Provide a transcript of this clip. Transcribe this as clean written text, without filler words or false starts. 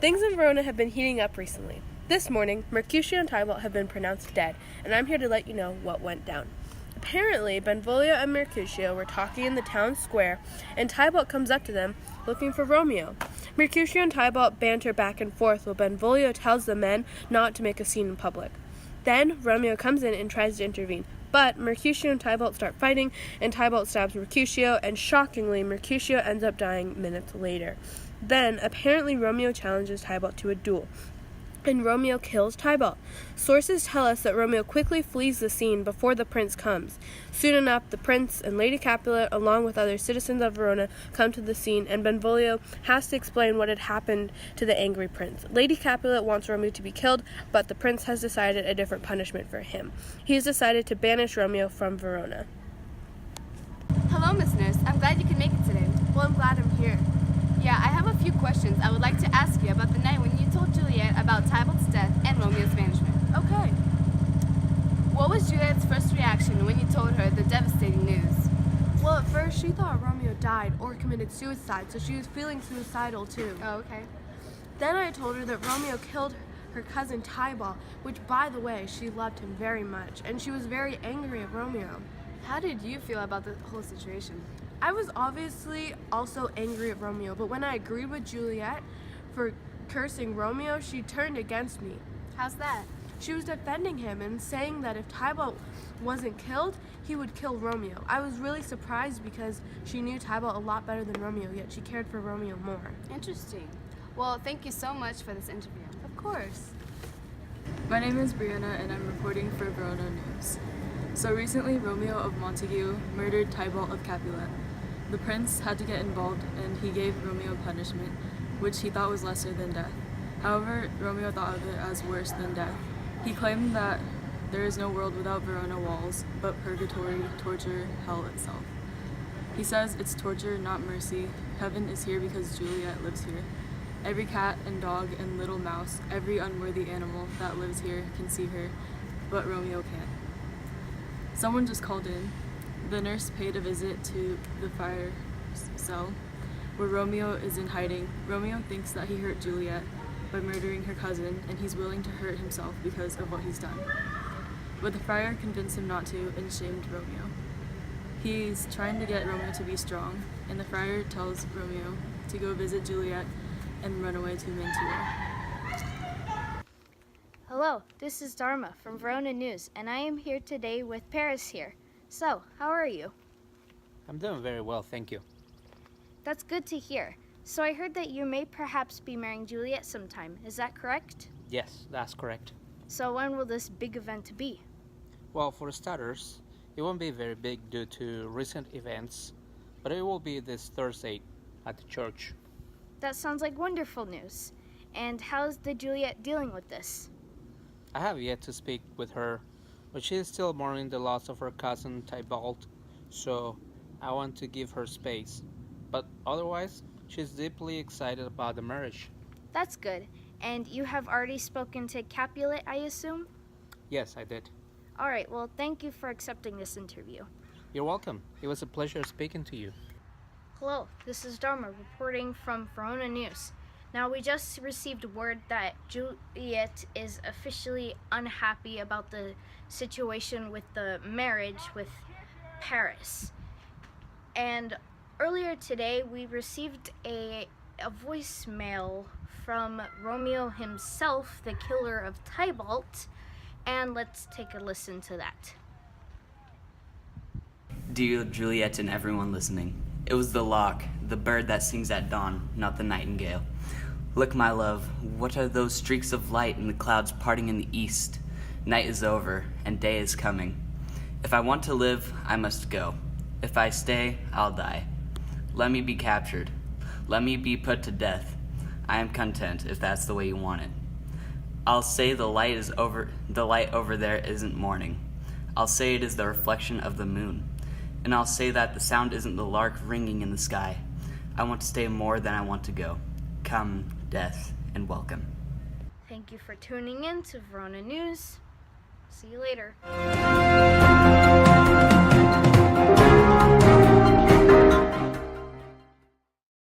Things in Verona have been heating up recently. This morning, Mercutio and Tybalt have been pronounced dead, and I'm here to let you know what went down. Apparently, Benvolio and Mercutio were talking in the town square, and Tybalt comes up to them, looking for Romeo. Mercutio and Tybalt banter back and forth while Benvolio tells the men not to make a scene in public. Then, Romeo comes in and tries to intervene, but Mercutio and Tybalt start fighting, and Tybalt stabs Mercutio, and shockingly, Mercutio ends up dying minutes later. Then, apparently, Romeo challenges Tybalt to a duel, and Romeo kills Tybalt. Sources tell us that Romeo quickly flees the scene before the prince comes. Soon enough, the prince and Lady Capulet, along with other citizens of Verona, come to the scene, and Benvolio has to explain what had happened to the angry prince. Lady Capulet wants Romeo to be killed, but the prince has decided a different punishment for him. He has decided to banish Romeo from Verona. Hello, Miss Nurse. I'm glad you could make it today. Well, I'm glad I'm here. Yeah, I have a few questions I would like to ask you about the night when you told Juliet about Tybalt's death and Romeo's banishment. Okay. What was Juliet's first reaction when you told her the devastating news? Well, at first she thought Romeo died or committed suicide, so she was feeling suicidal too. Oh, okay. Then I told her that Romeo killed her cousin Tybalt, which, by the way, she loved him very much, and she was very angry at Romeo. How did you feel about the whole situation? I was obviously also angry at Romeo, but when I agreed with Juliet for cursing Romeo, she turned against me. How's that? She was defending him and saying that if Tybalt wasn't killed, he would kill Romeo. I was really surprised because she knew Tybalt a lot better than Romeo, yet she cared for Romeo more. Interesting. Well, thank you so much for this interview. Of course. My name is Brianna and I'm reporting for Verona News. So recently, Romeo of Montague murdered Tybalt of Capulet. The prince had to get involved and he gave Romeo punishment, which he thought was lesser than death. However, Romeo thought of it as worse than death. He claimed that there is no world without Verona walls, but purgatory, torture, hell itself. He says it's torture, not mercy. Heaven is here because Juliet lives here. Every cat and dog and little mouse, every unworthy animal that lives here can see her, but Romeo can't. Someone just called in. The nurse paid a visit to the fire cell, where Romeo is in hiding. Romeo thinks that he hurt Juliet by murdering her cousin, and he's willing to hurt himself because of what he's done. But the friar convinced him not to and shamed Romeo. He's trying to get Romeo to be strong, and the friar tells Romeo to go visit Juliet and run away to Mantua. Hello, this is Dharma from Verona News, and I am here today with Paris here. So, how are you? I'm doing very well, thank you. That's good to hear. So I heard that you may perhaps be marrying Juliet sometime. Is that correct? Yes, that's correct. So when will this big event be? Well, for starters, it won't be very big due to recent events, but it will be this Thursday at the church. That sounds like wonderful news. And how's the Juliet dealing with this? I have yet to speak with her, but she is still mourning the loss of her cousin Tybalt, so I want to give her space. But otherwise, she's deeply excited about the marriage. That's good. And you have already spoken to Capulet, I assume? Yes, I did. All right, well, thank you for accepting this interview. You're welcome. It was a pleasure speaking to you. Hello, this is Dharma reporting from Verona News. Now, we just received word that Juliet is officially unhappy about the situation with the marriage with Paris. And earlier today, we received a voicemail from Romeo himself, the killer of Tybalt, and let's take a listen to that. Dear Juliet and everyone listening, it was the lark, the bird that sings at dawn, not the nightingale. Look, my love, what are those streaks of light in the clouds parting in the east? Night is over, and day is coming. If I want to live, I must go. If I stay, I'll die. Let me be captured. Let me be put to death. I am content if that's the way you want it. I'll say the light over there isn't morning. I'll say it is the reflection of the moon. And I'll say that the sound isn't the lark ringing in the sky. I want to stay more than I want to go. Come, death, and welcome. Thank you for tuning in to Verona News. See you later.